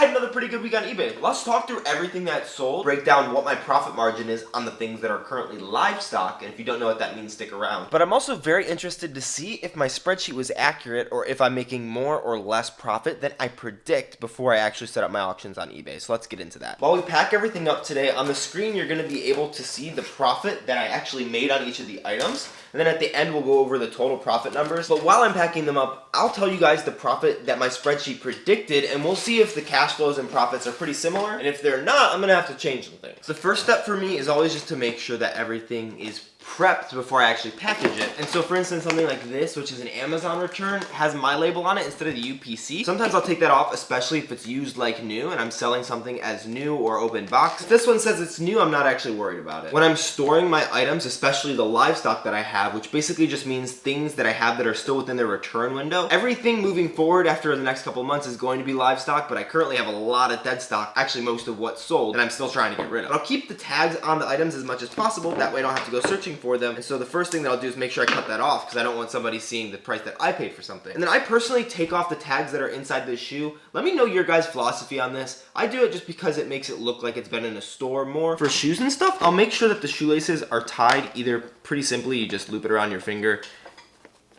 had another pretty good week on eBay. Let's talk through everything that sold, break down what my profit margin is on the things that are currently live stock, and if you don't know what that means, stick around. But I'm also very interested to see if my spreadsheet was accurate or if I'm making more or less profit than I predict before I actually set up my auctions on eBay. So let's get into that. While we pack everything up today, on the screen you're going to be able to see the profit that I actually made on each of the items. And then at the end, we'll go over the total profit numbers. But while I'm packing them up, I'll tell you guys the profit that my spreadsheet predicted, and we'll see if the cash flows and profits are pretty similar. And if they're not, I'm gonna have to change some things. The first step for me is always just to make sure that everything is prepped before I actually package it. And so for instance, something like this, which is an Amazon return, has my label on it instead of the UPC. Sometimes I'll take that off, especially if it's used like new and I'm selling something as new or open box. If this one says it's new, I'm not actually worried about it. When I'm storing my items, especially the livestock that I have, which basically just means things that I have that are still within their return window, everything moving forward after the next couple of months is going to be livestock, but I currently have a lot of dead stock, actually most of what's sold, that I'm still trying to get rid of. But I'll keep the tags on the items as much as possible, that way I don't have to go searching for them. And so the first thing that I'll do is make sure I cut that off because I don't want somebody seeing the price that I paid for something. And then I personally take off the tags that are inside this shoe. Let me know your guys' philosophy on this. I do it just because it makes it look like it's been in a store more. For shoes and stuff, I'll make sure that the shoelaces are tied either pretty simply, you just loop it around your finger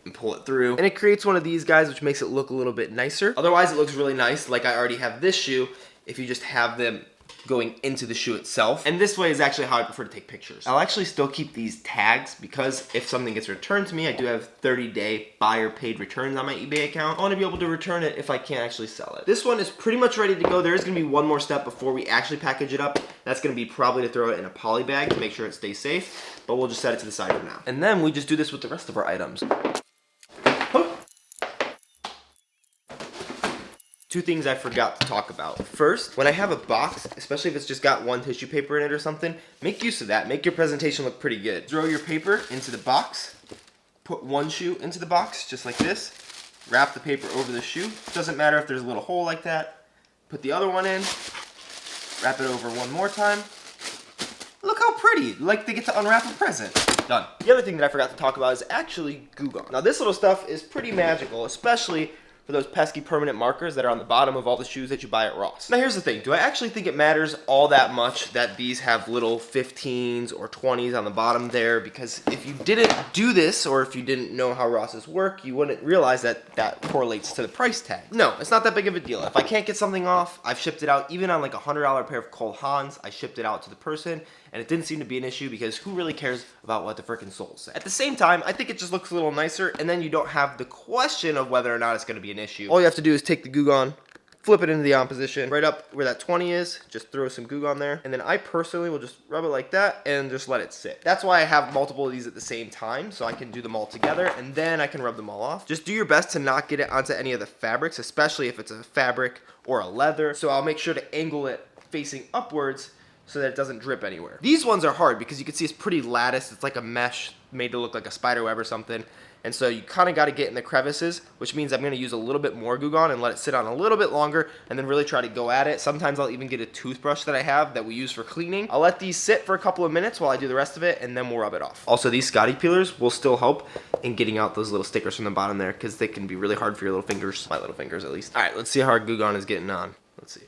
and pull it through. And it creates one of these guys, which makes it look a little bit nicer. Otherwise, it looks really nice, like I already have this shoe, if you just have them going into the shoe itself. And this way is actually how I prefer to take pictures. I'll actually still keep these tags because if something gets returned to me, I do have 30-day buyer paid returns on my eBay account. I want to be able to return it if I can't actually sell it. This one is pretty much ready to go. There is going to be one more step before we actually package it up. That's going to be probably to throw it in a poly bag to make sure it stays safe, but we'll just set it to the side for now. And then we just do this with the rest of our items. Two things I forgot to talk about. First, when I have a box, especially if it's just got one tissue paper in it or something, make use of that. Make your presentation look pretty good. Throw your paper into the box, put one shoe into the box, just like this. Wrap the paper over the shoe. Doesn't matter if there's a little hole like that. Put the other one in, wrap it over one more time. Look how pretty, like they get to unwrap a present. Done. The other thing that I forgot to talk about is actually googone. Now this little stuff is pretty magical, especially for those pesky permanent markers that are on the bottom of all the shoes that you buy at Ross. Now here's the thing, do I actually think it matters all that much that these have little 15s or 20s on the bottom there? Because if you didn't do this, or if you didn't know how Rosses work, you wouldn't realize that that correlates to the price tag. No, it's not that big of a deal. If I can't get something off, I've shipped it out. Even on like a $100 pair of Cole Haans, I shipped it out to the person, and it didn't seem to be an issue because who really cares about what the frickin' soles say? At the same time, I think it just looks a little nicer, and then you don't have the question of whether or not it's gonna be an issue. All you have to do is take the googone, flip it into the on position, right up where that 20 is, just throw some googone there, and then I personally will just rub it like that and just let it sit. That's why I have multiple of these at the same time, so I can do them all together, and then I can rub them all off. Just do your best to not get it onto any of the fabrics, especially if it's a fabric or a leather, so I'll make sure to angle it facing upwards so that it doesn't drip anywhere. These ones are hard because you can see it's pretty latticed. It's like a mesh made to look like a spider web or something. And so you kind of got to get in the crevices, which means I'm going to use a little bit more googone and let it sit on a little bit longer and then really try to go at it. Sometimes I'll even get a toothbrush that I have that we use for cleaning. I'll let these sit for a couple of minutes while I do the rest of it, and then we'll rub it off. Also, these Scotty peelers will still help in getting out those little stickers from the bottom there because they can be really hard for your little fingers. My little fingers, at least. All right, let's see how our googone is getting on. Let's see.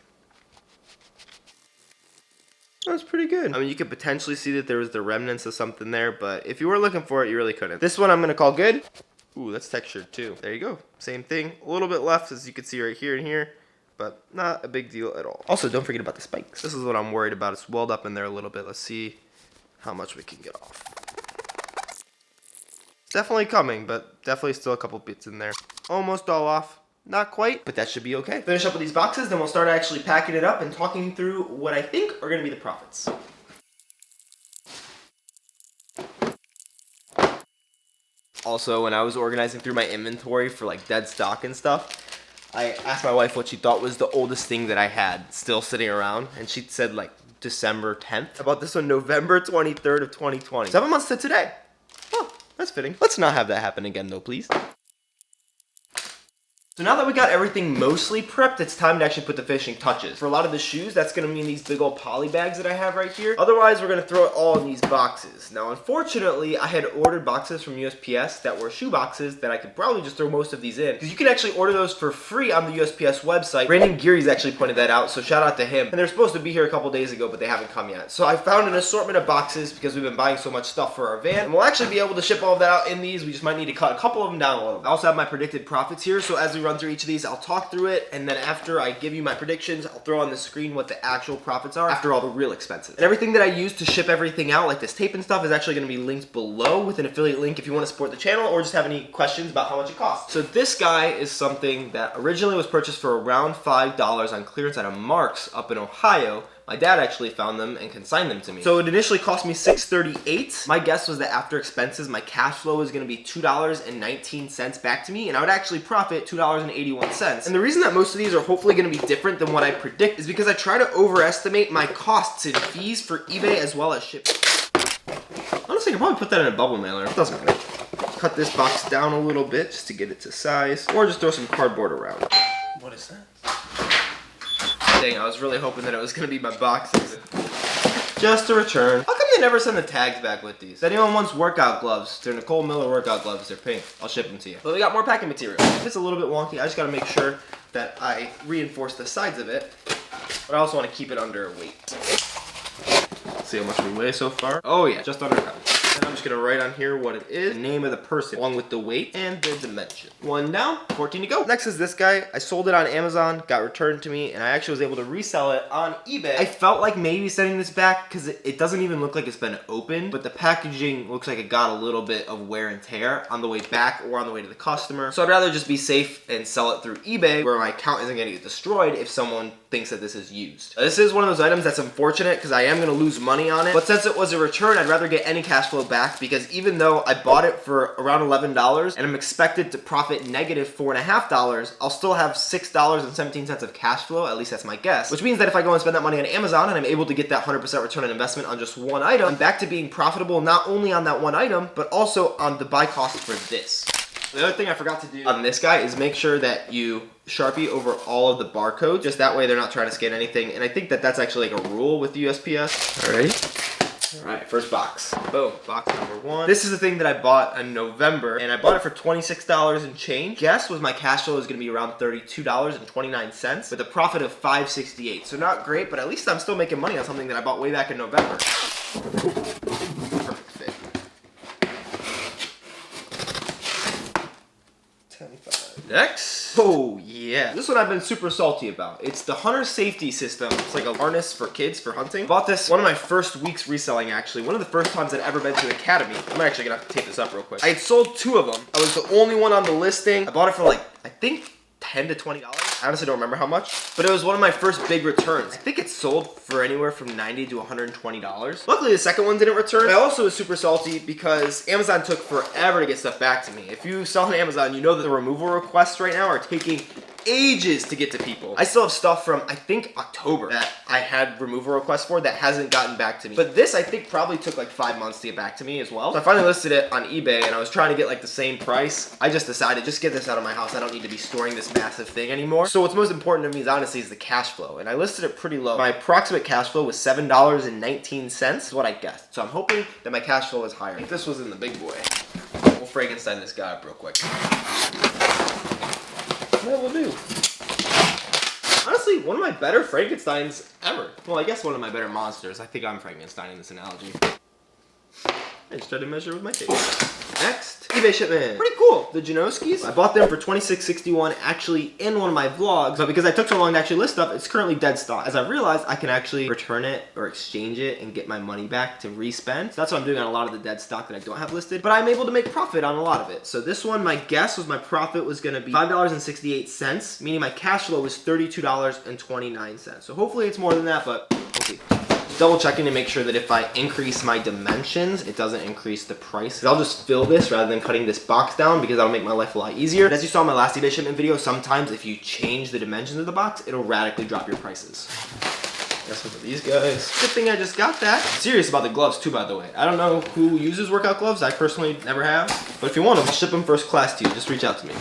That's pretty good. I mean, you could potentially see that there was the remnants of something there, but if you were looking for it, you really couldn't. This one I'm going to call good. Ooh, that's textured too. There you go. Same thing. A little bit left, as you can see right here and here, but not a big deal at all. Also, don't forget about the spikes. This is what I'm worried about. It's welled up in there a little bit. Let's see how much we can get off. It's definitely coming, but definitely still a couple bits in there. Almost all off. Not quite, but that should be okay. Finish up with these boxes, then we'll start actually packing it up and talking through what I think are going to be the profits. Also, when I was organizing through my inventory for like dead stock and stuff, I asked my wife what she thought was the oldest thing that I had still sitting around, and she said like December 10th. About this one, November 23rd of 2020. 7 months to today. Oh, that's fitting. Let's not have that happen again though, please. So now that we got everything mostly prepped, it's time to actually put the finishing touches. For a lot of the shoes, that's gonna mean these big old poly bags that I have right here. Otherwise, we're gonna throw it all in these boxes. Now, unfortunately, I had ordered boxes from USPS that were shoe boxes that I could probably just throw most of these in, because you can actually order those for free on the USPS website. Brandon Geary's actually pointed that out, so shout out to him. And they're supposed to be here a couple days ago, but they haven't come yet. So I found an assortment of boxes because we've been buying so much stuff for our van, and we'll actually be able to ship all of that out in these. We just might need to cut a couple of them down a little bit. I also have my predicted profits here, so as we run through each of these, I'll talk through it, and then after I give you my predictions, I'll throw on the screen what the actual profits are after all the real expenses. And everything that I use to ship everything out, like this tape and stuff, is actually going to be linked below with an affiliate link if you want to support the channel or just have any questions about how much it costs. So this guy is something that originally was purchased for around $5 on clearance at a Mark's up in Ohio. My dad actually found them and consigned them to me. So it initially cost me $6.38. My guess was that after expenses, my cash flow was gonna be $2.19 back to me, and I would actually profit $2.81. And the reason that most of these are hopefully gonna be different than what I predict is because I try to overestimate my costs and fees for eBay as well as shipping. Honestly, I could probably put that in a bubble mailer. It doesn't matter. Cut this box down a little bit just to get it to size, or just throw some cardboard around. What is that? Dang, I was really hoping that it was gonna be my boxes. Just a return. How come they never send the tags back with these? If anyone wants workout gloves, they're Nicole Miller workout gloves. They're pink. I'll ship them to you. But we got more packing material. It's a little bit wonky. I just gotta make sure that I reinforce the sides of it. But I also want to keep it under a weight. Let's see how much we weigh so far. Oh yeah, just under a pound. And I'm just gonna write on here what it is, the name of the person, along with the weight and the dimension. 1 down, 14 to go. Next is this guy. I sold it on Amazon, got returned to me, and I actually was able to resell it on eBay. I felt like maybe sending this back because it doesn't even look like it's been opened, but the packaging looks like it got a little bit of wear and tear on the way back or on the way to the customer. So I'd rather just be safe and sell it through eBay where my account isn't gonna get destroyed if someone thinks that this is used. This is one of those items that's unfortunate because I am gonna lose money on it, but since it was a return, I'd rather get any cash flow back, because even though I bought it for around $11 and I'm expected to profit negative $4.50, I'll still have $6.17 of cash flow, at least that's my guess, which means that if I go and spend that money on Amazon and I'm able to get that 100% return on investment on just one item, I'm back to being profitable not only on that one item, but also on the buy cost for this. The other thing I forgot to do on this guy is make sure that you Sharpie over all of the barcodes, just that way they're not trying to scan anything, and I think that that's actually like a rule with the USPS. Alright, first box. Boom, box number 1. This is the thing that I bought in November, and I bought it for $26 and change. Guess was my cash flow is going to be around $32.29 with a profit of $5.68. So not great, but at least I'm still making money on something that I bought way back in November. Perfect fit. 10.5. Next. Oh yeah, this one I've been super salty about. It's the hunter safety system. It's like a harness for kids for hunting. Bought this one of my first weeks reselling, actually. One of the first times I'd ever been to Academy. I'm actually gonna have to tape this up real quick. I had sold 2 of them. I was the only one on the listing. I bought it for like, I think $10 to $20. I honestly don't remember how much, but it was one of my first big returns. I think it sold for anywhere from $90 to $120. Luckily, the second one didn't return. But I also was super salty because Amazon took forever to get stuff back to me. If you sell on Amazon, you know that the removal requests right now are taking ages to get to people. I still have stuff from, I think, October that I had removal requests for that hasn't gotten back to me. But this, I think, probably took like 5 months to get back to me as well. So I finally listed it on eBay, and I was trying to get like the same price. I just decided, just get this out of my house. I don't need to be storing this massive thing anymore. So what's most important to me is honestly is the cash flow, and I listed it pretty low. My approximate cash flow was $7.19 is what I guessed. So I'm hoping that my cash flow is higher. If this was in the big boy, we'll Frankenstein this guy up real quick. That will do. Honestly, one of my better Frankensteins ever. Well, I guess one of my better monsters. I think I'm Frankenstein in this analogy. I just tried to measure with my tape. Next, eBay shipment. Pretty cool. The Janoskis. I bought them for $26.61 actually in one of my vlogs, but because I took so long to actually list stuff, it's currently dead stock. As I realized, I can actually return it or exchange it and get my money back to respend. So that's what I'm doing on a lot of the dead stock that I don't have listed, but I'm able to make profit on a lot of it. So this one, my guess was my profit was gonna be $5.68, meaning my cash flow was $32.29. So hopefully it's more than that, but we'll see. Double checking to make sure that if I increase my dimensions, it doesn't increase the price. I'll just fill this rather than cutting this box down because that'll make my life a lot easier. But as you saw in my last eBay shipment video, sometimes if you change the dimensions of the box, it'll radically drop your prices. That's one for these guys. Good thing I just got that. I'm serious about the gloves too, by the way. I don't know who uses workout gloves. I personally never have. But if you want them, I'll ship them first class to you. Just reach out to me.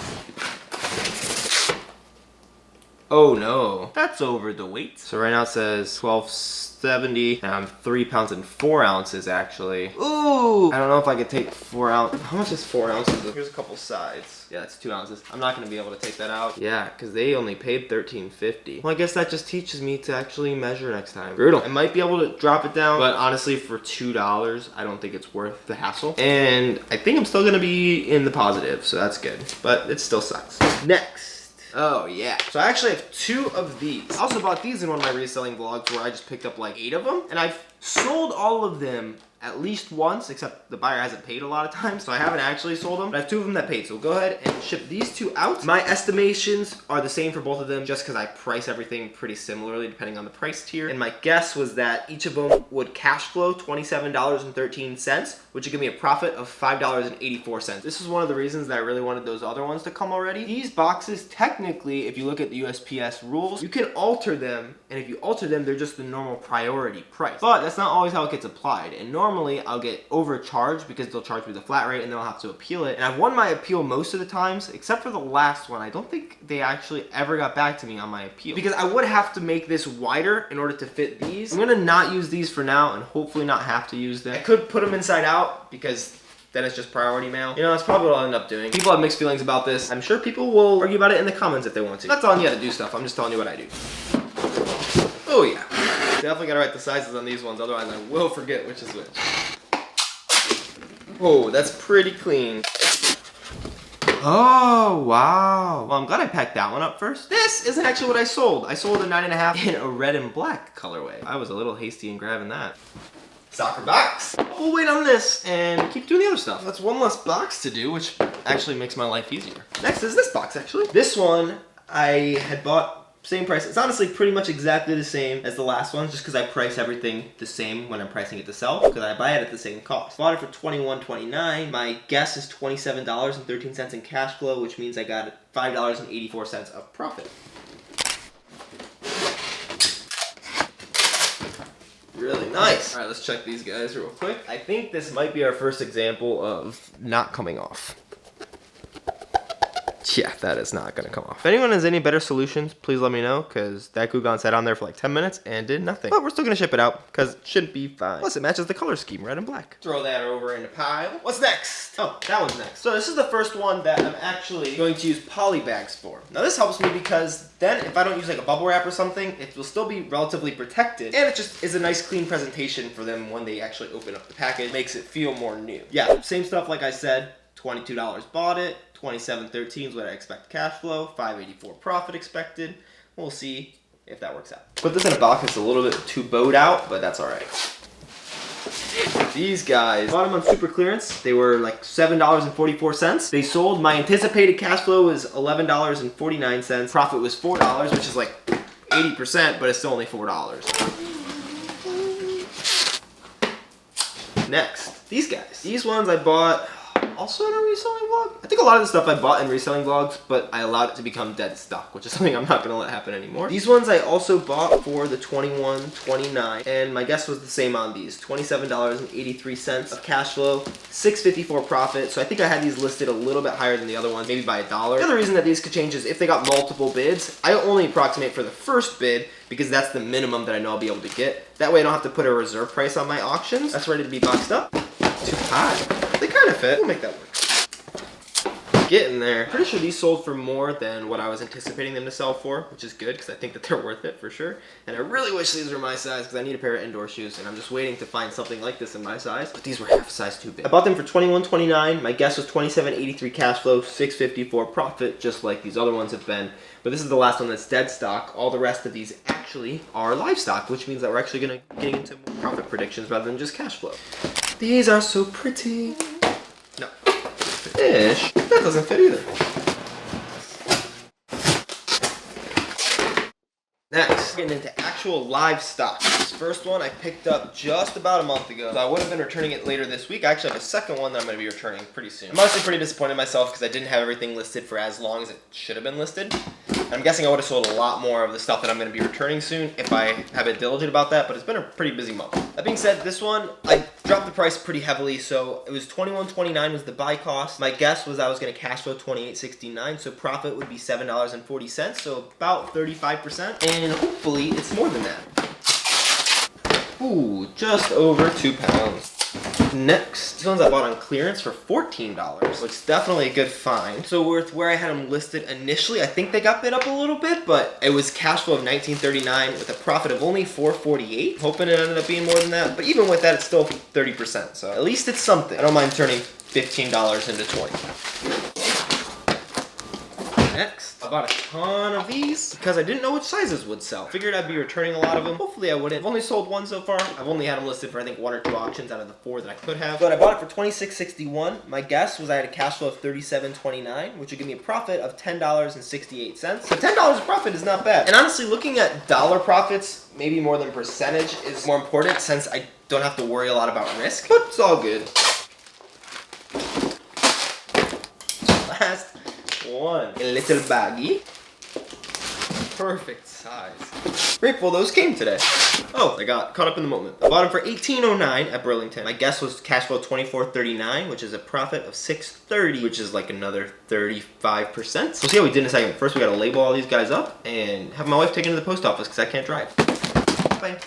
Oh no, that's over the weight. So right now it says 1270, and I'm 3 pounds and 4 ounces actually. Ooh, I don't know if I could take 4 ounces. How much is 4 ounces? Here's a couple sides. Yeah, that's 2 ounces. I'm not gonna be able to take that out. Yeah, because they only paid $13.50. Well, I guess that just teaches me to actually measure next time. Brutal. I might be able to drop it down, but honestly, for $2, I don't think it's worth the hassle. And I think I'm still gonna be in the positive, so that's good. But it still sucks. Next. Oh yeah. So I actually have 2 of these. I also bought these in one of my reselling vlogs where I just picked up like 8 of them. And I've sold all of them at least once, except the buyer hasn't paid a lot of times, so I haven't actually sold them. But I have 2 of them that paid, so we'll go ahead and ship these 2 out. My estimations are the same for both of them just because I price everything pretty similarly depending on the price tier. And my guess was that each of them would cash flow $27.13, which would give me a profit of $5.84. This is one of the reasons that I really wanted those other ones to come already. These boxes, technically, if you look at the USPS rules, you can alter them, and if you alter them, they're just the normal priority price. But that's not always how it gets applied. And normally, I'll get overcharged because they'll charge me the flat rate and then I'll have to appeal it. And I've won my appeal most of the times, except for the last one. I don't think they actually ever got back to me on my appeal because I would have to make this wider in order to fit these. I'm gonna not use these for now and hopefully not have to use them. I could put them inside out because then it's just priority mail. You know, that's probably what I'll end up doing. People have mixed feelings about this. I'm sure people will argue about it in the comments if they want to. I'm not telling you how to do stuff. I'm just telling you what I do. Oh yeah. Definitely gotta write the sizes on these ones, otherwise I will forget which is which. Oh, that's pretty clean. Oh, wow. Well, I'm glad I packed that one up first. This isn't actually what I sold. I sold a 9.5 in a red and black colorway. I was a little hasty in grabbing that. Soccer box. We'll wait on this and keep doing the other stuff. That's one less box to do, which actually makes my life easier. Next is this box, actually. This one I had bought same price. It's honestly pretty much exactly the same as the last one, just because I price everything the same when I'm pricing it to sell, because I buy it at the same cost. Bought it for $21.29. My guess is $27.13 in cash flow, which means I got $5.84 of profit. Really nice. All right, let's check these guys real quick. I think this might be our first example of not coming off. Yeah, that is not gonna come off. If anyone has any better solutions, please let me know, because that googone sat on there for like 10 minutes and did nothing. But we're still gonna ship it out, because it should be fine. Plus, it matches the color scheme, red and black. Throw that over in a pile. What's next? Oh, that one's next. So this is the first one that I'm actually going to use poly bags for. Now this helps me because then if I don't use like a bubble wrap or something, it will still be relatively protected. And it just is a nice clean presentation for them when they actually open up the package. Makes it feel more new. Yeah, same stuff like I said. $22 bought it, $27.13 is what I expect cash flow, $5.84 profit expected. We'll see if that works out. Put this in a box that's a little bit too bowed out, but that's all right. These guys, bought them on super clearance. They were like $7.44. They sold. My anticipated cash flow was $11.49. Profit was $4, which is like 80%, but it's still only $4. Next, these guys. These ones I bought also in a reselling vlog. I think a lot of the stuff I bought in reselling vlogs, but I allowed it to become dead stock, which is something I'm not gonna let happen anymore. These ones I also bought for the $21.29, and my guess was the same on these. $27.83 of cash flow, $6.54 profit. So I think I had these listed a little bit higher than the other ones, maybe by $1. The other reason that these could change is if they got multiple bids. I only approximate for the first bid because that's the minimum that I know I'll be able to get. That way I don't have to put a reserve price on my auctions. That's ready to be boxed up. Too high. They kind of fit. We'll make that work. Getting there. Pretty sure these sold for more than what I was anticipating them to sell for, which is good because I think that they're worth it for sure. And I really wish these were my size because I need a pair of indoor shoes and I'm just waiting to find something like this in my size. But these were half a size too big. I bought them for $21.29. My guess was $27.83 cash flow, $6.54 profit, just like these other ones have been. But this is the last one that's dead stock. All the rest of these actually are livestock, which means that we're actually going to get into more profit predictions rather than just cash flow. These are so pretty. No. Fish? That doesn't fit either. Next, getting into actual livestock. This first one I picked up just about a month ago. So I would have been returning it later this week. I actually have a second one that I'm going to be returning pretty soon. I'm honestly pretty disappointed in myself because I didn't have everything listed for as long as it should have been listed. I'm guessing I would have sold a lot more of the stuff that I'm going to be returning soon if I have been diligent about that, but it's been a pretty busy month. That being said, this one, I dropped the price pretty heavily, so it was $21.29 was the buy cost. My guess was I was going to cash flow $28.69, so profit would be $7.40, so about 35%, and hopefully it's more than that. Ooh, just over 2 pounds. Next, these ones I bought on clearance for $14, which is definitely a good find. So with where I had them listed initially, I think they got bid up a little bit, but it was cash flow of $19.39 with a profit of only $4.48. Hoping it ended up being more than that, but even with that, it's still 30%. So at least it's something. I don't mind turning $15 into $20. Next, I bought a ton of these because I didn't know which sizes would sell. Figured I'd be returning a lot of them. Hopefully I wouldn't. I've only sold one so far. I've only had them listed for I think 1 or 2 auctions out of the 4 that I could have. But I bought it for $26.61. My guess was I had a cash flow of $37.29, which would give me a profit of $10.68. So $10 profit is not bad. And honestly, looking at dollar profits, maybe more than percentage, is more important since I don't have to worry a lot about risk. But it's all good. Last one, a little baggy, perfect size. Grateful those came today. Oh, I got caught up in the moment. I bought them for $18.09 at Burlington. My guess was cash flow $24.39, which is a profit of $6.30, which is like another 35%. So we'll see how we did in a second. First, we gotta label all these guys up and have my wife take them to the post office because I can't drive. Bye.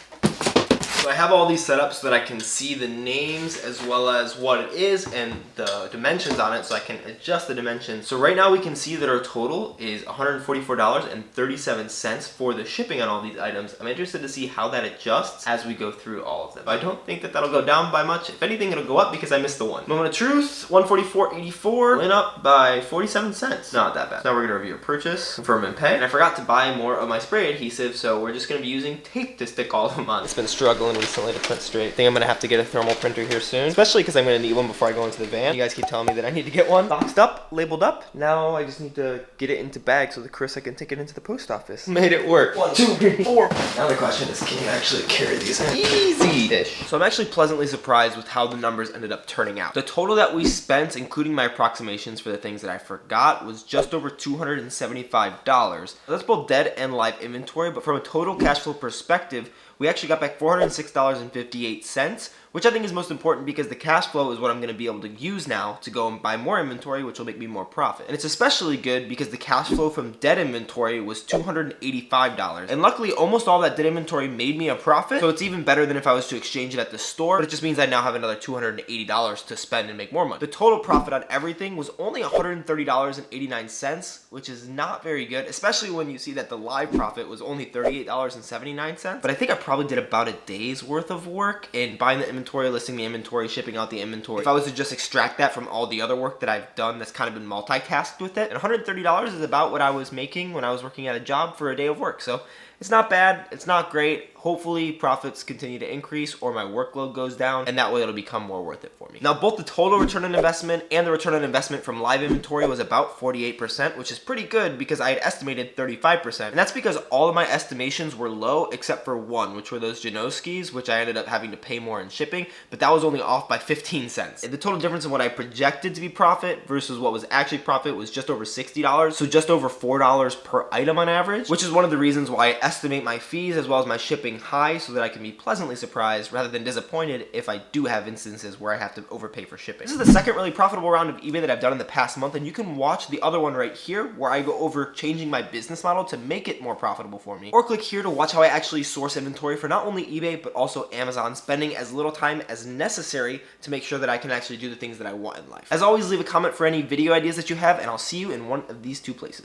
So I have all these set up so that I can see the names as well as what it is and the dimensions on it so I can adjust the dimensions. So right now we can see that our total is $144.37 for the shipping on all these items. I'm interested to see how that adjusts as we go through all of them. I don't think that that'll go down by much. If anything, it'll go up because I missed the one. Moment of truth, $144.84 went up by 47 cents. Not that bad. Now we're gonna review a purchase, confirm and pay. And I forgot to buy more of my spray adhesive, so we're just gonna be using tape to stick all of them on. It's been struggling recently to print straight. I think I'm gonna have to get a thermal printer here soon, especially because I'm gonna need one before I go into the van. You guys keep telling me that I need to get one. Boxed up, labeled up. Now I just need to get it into bags so that Chris, I can take it into the post office. Made it work. 1, 2, 3, 4. Now the question is, can you actually carry these? Easy-ish. So I'm actually pleasantly surprised with how the numbers ended up turning out. The total that we spent, including my approximations for the things that I forgot, was just over $275. That's both dead and live inventory, but from a total cash flow perspective, we actually got back $406.58, which I think is most important because the cash flow is what I'm going to be able to use now to go and buy more inventory, which will make me more profit. And it's especially good because the cash flow from dead inventory was $285. And luckily, almost all that dead inventory made me a profit, so it's even better than if I was to exchange it at the store, but it just means I now have another $280 to spend and make more money. The total profit on everything was only $130.89, which is not very good, especially when you see that the live profit was only $38.79. But I think I probably did about a day's worth of work in buying the inventory, listing the inventory, shipping out the inventory. If I was to just extract that from all the other work that I've done that's kind of been multitasked with it, and $130 is about what I was making when I was working at a job for a day of work. So it's not bad, it's not great. Hopefully profits continue to increase or my workload goes down, and that way it'll become more worth it for me. Now both the total return on investment and the return on investment from live inventory was about 48%, which is pretty good because I had estimated 35%. And that's because all of my estimations were low except for one, which were those Janoskis, which I ended up having to pay more in shipping, but that was only off by 15 cents. And the total difference in what I projected to be profit versus what was actually profit was just over $60, so just over $4 per item on average, which is one of the reasons why I estimate my fees as well as my shipping high so that I can be pleasantly surprised rather than disappointed if I do have instances where I have to overpay for shipping. This is the second really profitable round of eBay that I've done in the past month, and you can watch the other one right here where I go over changing my business model to make it more profitable for me. Or click here to watch how I actually source inventory for not only eBay but also Amazon, spending as little time as necessary to make sure that I can actually do the things that I want in life. As always, leave a comment for any video ideas that you have, and I'll see you in one of these 2 places.